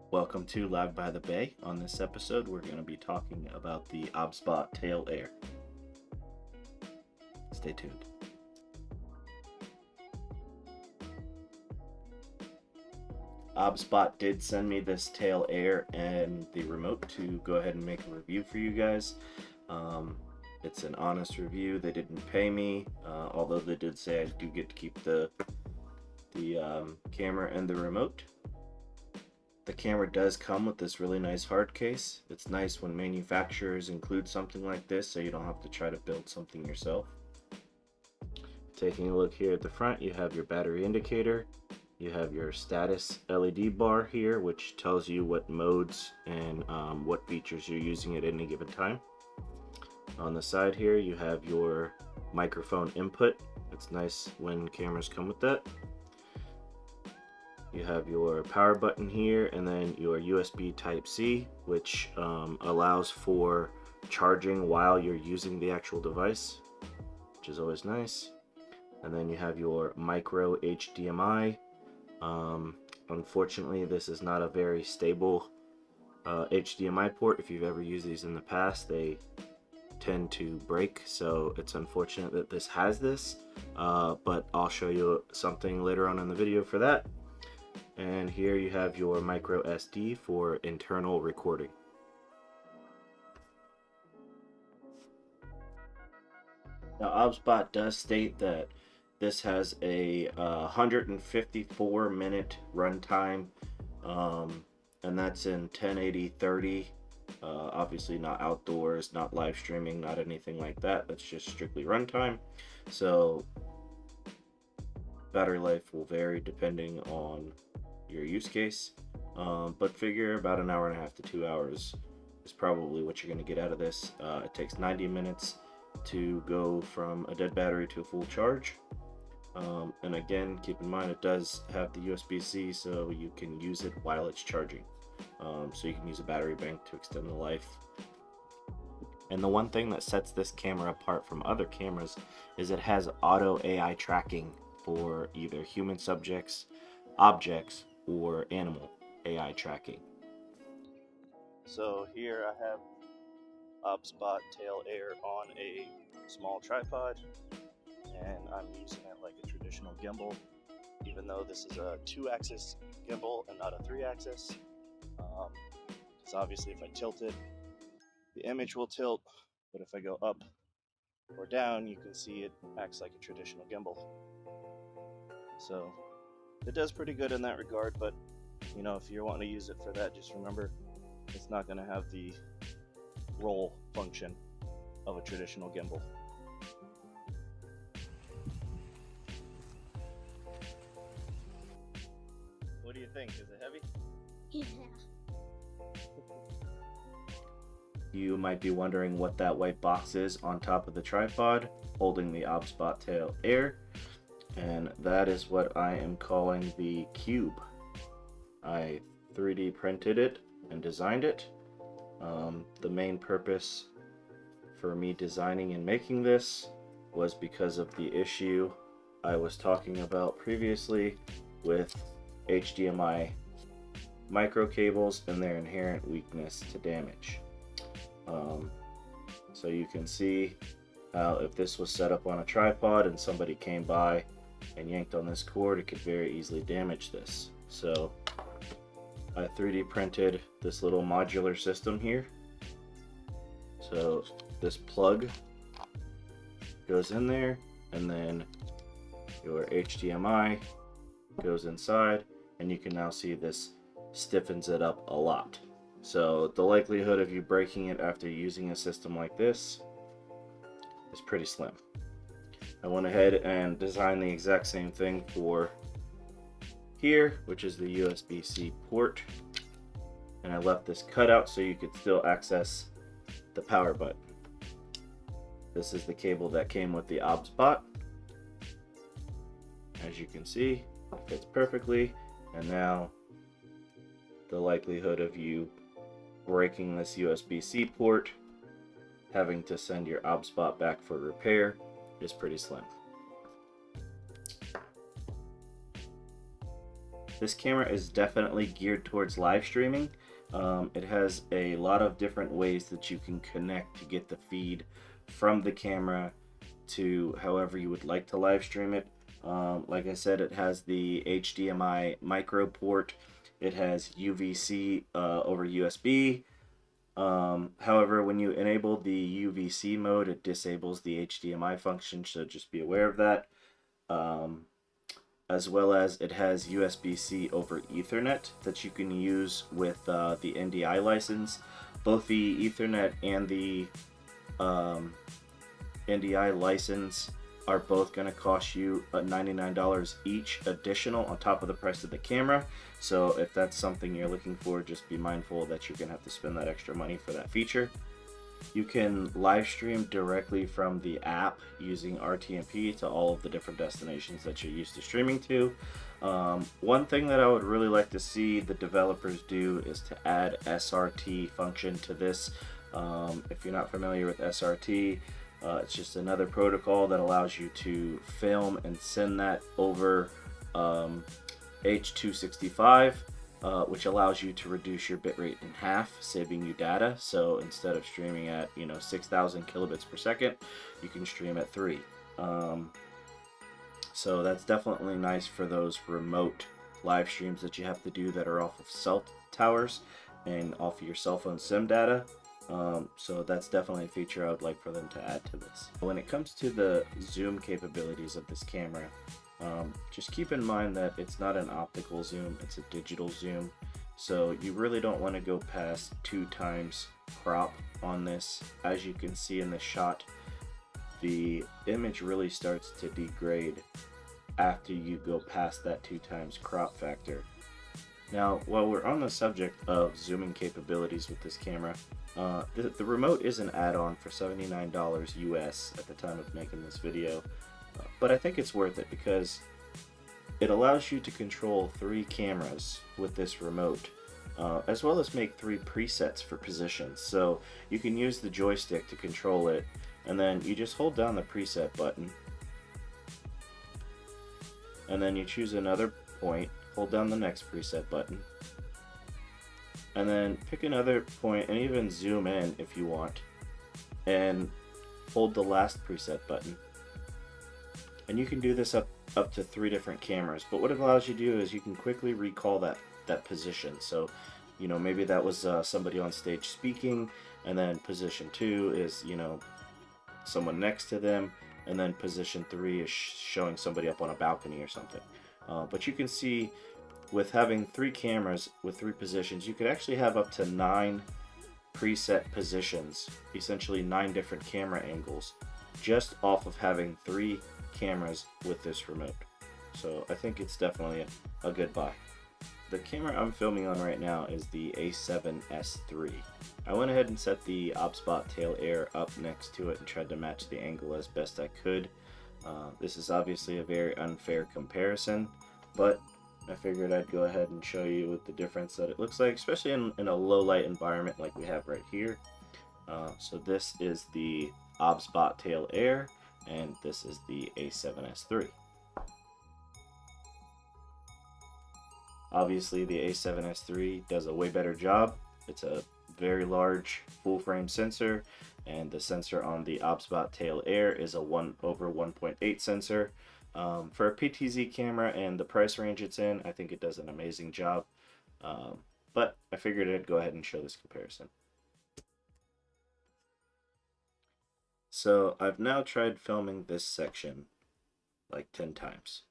Welcome to Live by the Bay. On this episode, we're going to be talking about the OBSBOT Tail Air. Stay tuned. OBSBOT did send me this Tail Air and the remote to go ahead and make a review for you guys. It's an honest review. They didn't pay me, although they did say I do get to keep the camera and the remote. The camera does come with this really nice hard case. It's nice when manufacturers include something like this so you don't have to try to build something yourself. Taking a look here at the front, you have your battery indicator. You have your status LED bar here, which tells you what modes and what features you're using at any given time. On the side here, you have your microphone input. It's nice when cameras come with that. You have your power button here, and then your USB Type-C, which allows for charging while you're using the actual device, which is always nice. And then you have your micro HDMI. Unfortunately, this is not a very stable HDMI port. If you've ever used these in the past, they tend to break, so it's unfortunate that this has this, but I'll show you something later on in the video for that. And here you have your micro SD for internal recording. Now, OBSBOT does state that this has a 154-minute runtime, and that's in 1080-30. Obviously not outdoors, not live streaming, not anything like that. That's just strictly runtime. So battery life will vary depending on your use case, but figure about an hour and a half to 2 hours is probably what you're going to get out of this. It takes 90 minutes to go from a dead battery to a full charge. And again, keep in mind it does have the USB-C, so you can use it while it's charging. So you can use a battery bank to extend the life. And the one thing that sets this camera apart from other cameras is it has auto AI tracking for either human subjects, objects, or animal AI tracking. So here I have OBSBOT Tail Air on a small tripod, and I'm using it like a traditional gimbal, even though this is a 2-axis gimbal and not a 3-axis. Because obviously if I tilt it, the image will tilt, but if I go up or down, you can see it acts like a traditional gimbal. So it does pretty good in that regard, but you know, if you're wanting to use it for that, just remember it's not going to have the roll function of a traditional gimbal. What do you think? Is it heavy? Yeah. You might be wondering what that white box is on top of the tripod holding the OBSBOT Tail Air, and that is what I am calling the cube. I 3D printed it and designed it. The main purpose for me designing and making this was because of the issue I was talking about previously with HDMI micro cables and their inherent weakness to damage. So you can see how if this was set up on a tripod and somebody came by and yanked on this cord, it could very easily damage this. So I 3D printed this little modular system here. So this plug goes in there, and then your HDMI goes inside, and you can now see this stiffens it up a lot. So the likelihood of you breaking it after using a system like this is pretty slim. I went ahead and designed the exact same thing for here, which is the USB-C port, and I left this cut out so you could still access the power button. This is the cable that came with the OBSBOT. As you can see, it fits perfectly, and now the likelihood of you breaking this USB-C port, having to send your OBSBOT back for repair, is pretty slim. This camera is definitely geared towards live streaming. It has a lot of different ways that you can connect to get the feed from the camera to however you would like to live stream it. Like I said, it has the HDMI micro port. It has UVC over USB. However, when you enable the UVC mode, it disables the HDMI function, so just be aware of that. As well as it has USB-C over Ethernet that you can use with the NDI license. Both the Ethernet and the NDI license are both going to cost you $99 each additional on top of the price of the camera. So if that's something you're looking for, just be mindful that you're going to have to spend that extra money for that feature. You can live stream directly from the app using RTMP to all of the different destinations that you're used to streaming to. One thing that I would really like to see the developers do is to add SRT function to this. If you're not familiar with SRT, it's just another protocol that allows you to film and send that over H.265, which allows you to reduce your bitrate in half, saving you data. So instead of streaming at 6,000 kilobits per second, you can stream at 3. So that's definitely nice for those remote live streams that you have to do that are off of cell towers and off of your cell phone SIM data. So that's definitely a feature I would like for them to add to this. When it comes to the zoom capabilities of this camera, just keep in mind that it's not an optical zoom, it's a digital zoom. So you really don't want to go past 2x crop on this. As you can see in the shot, the image really starts to degrade after you go past that 2x crop factor. Now, while we're on the subject of zooming capabilities with this camera, the remote is an add-on for $79 US at the time of making this video, but I think it's worth it because it allows you to control 3 cameras with this remote, as well as make 3 presets for positions. So you can use the joystick to control it, and then you just hold down the preset button, and then you choose another point, hold down the next preset button, and then pick another point and even zoom in if you want, and hold the last preset button. And you can do this up to 3 different cameras, but what it allows you to do is you can quickly recall that position. So maybe that was somebody on stage speaking, and then position 2 is someone next to them, and then position 3 is showing somebody up on a balcony or something. But you can see with having 3 cameras with 3 positions, you could actually have up to 9 preset positions, essentially 9 different camera angles, just off of having 3 cameras with this remote. So I think it's definitely a good buy. The camera I'm filming on right now is the A7S III. I went ahead and set the OBSBOT Tail Air up next to it and tried to match the angle as best I could. This is obviously a very unfair comparison, but I figured I'd go ahead and show you what the difference that it looks like, especially in a low light environment like we have right here. So this is the OBSBOT Tail Air, and this is the A7S III. Obviously the A7S III does a way better job. It's a very large full frame sensor, and the sensor on the OBSBOT Tail Air is a 1/1.8 sensor. For a PTZ camera and the price range it's in, I think it does an amazing job. But I figured I'd go ahead and show this comparison. So I've now tried filming this section like 10 times.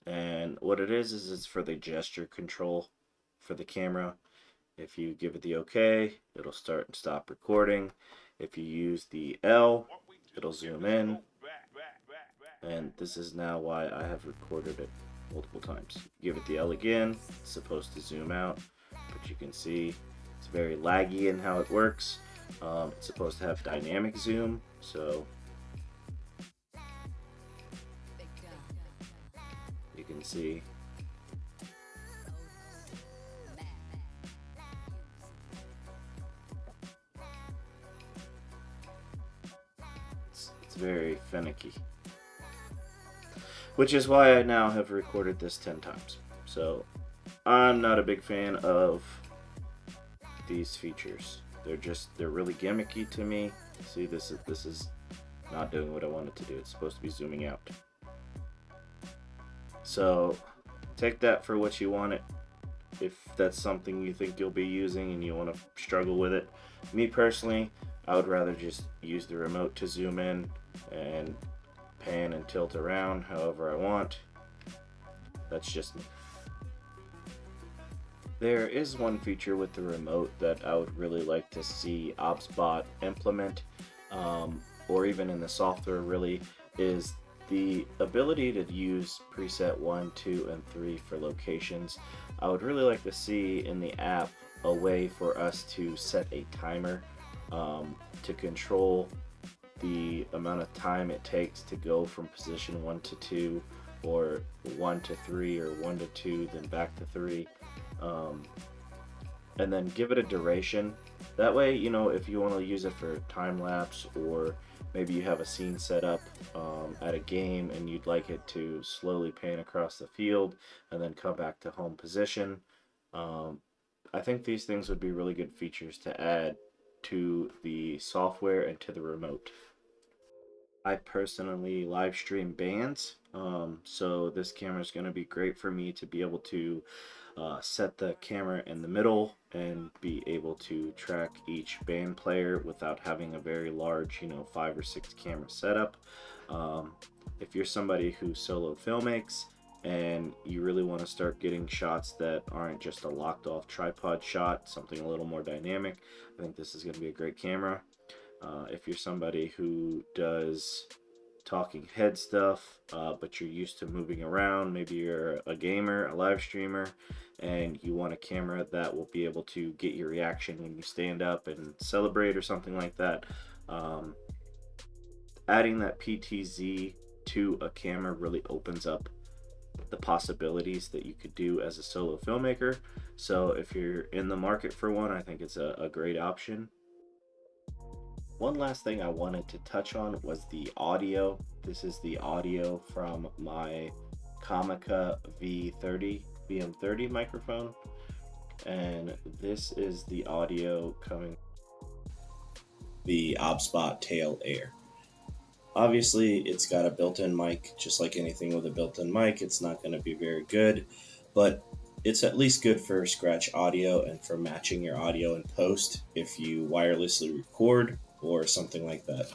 And what it is it's for the gesture control for the camera. If you give it the OK, it'll start and stop recording. If you use the L, it'll zoom in. And this is now why I have recorded it multiple times. Give it the L again, it's supposed to zoom out, but you can see it's very laggy in how it works. It's supposed to have dynamic zoom, so you can see it's very finicky. Which is why I now have recorded this 10 times. So I'm not a big fan of these features. They're really gimmicky to me. See, this is not doing what I want it to do. It's supposed to be zooming out. So take that for what you want it. If that's something you think you'll be using and you want to struggle with it. Me personally, I would rather just use the remote to zoom in and pan and tilt around however I want. That's just me. There is one feature with the remote that I would really like to see OBSBOT implement, or even in the software really, is the ability to use preset 1, 2, and 3 for locations. I would really like to see in the app a way for us to set a timer to control the amount of time it takes to go from position 1 to 2, or 1 to 3, or 1 to 2, then back to 3. Um, and then give it a duration. That way, you know, if you want to use it for time lapse, or maybe you have a scene set up at a game and you'd like it to slowly pan across the field and then come back to home position. Um, I think these things would be really good features to add to the software and to the remote. I personally live stream bands, so this camera is going to be great for me to be able to set the camera in the middle and be able to track each band player without having a very large, you know, 5 or 6 camera setup. Um, if you're somebody who solo filmmakes and you really want to start getting shots that aren't just a locked off tripod shot, something a little more dynamic, I think this is going to be a great camera. If you're somebody who does talking head stuff, but you're used to moving around, maybe you're a gamer, a live streamer, and you want a camera that will be able to get your reaction when you stand up and celebrate or something like that. Um, Adding that PTZ to a camera really opens up the possibilities that you could do as a solo filmmaker. So if you're in the market for one, I think it's a great option. One last thing I wanted to touch on was the audio. This is the audio from my Comica V30 VM30 microphone, and this is the audio coming the OBSBOT Tail Air. Obviously, it's got a built-in mic. Just like anything with a built-in mic, it's not going to be very good, but it's at least good for scratch audio and for matching your audio in post if you wirelessly record or something like that.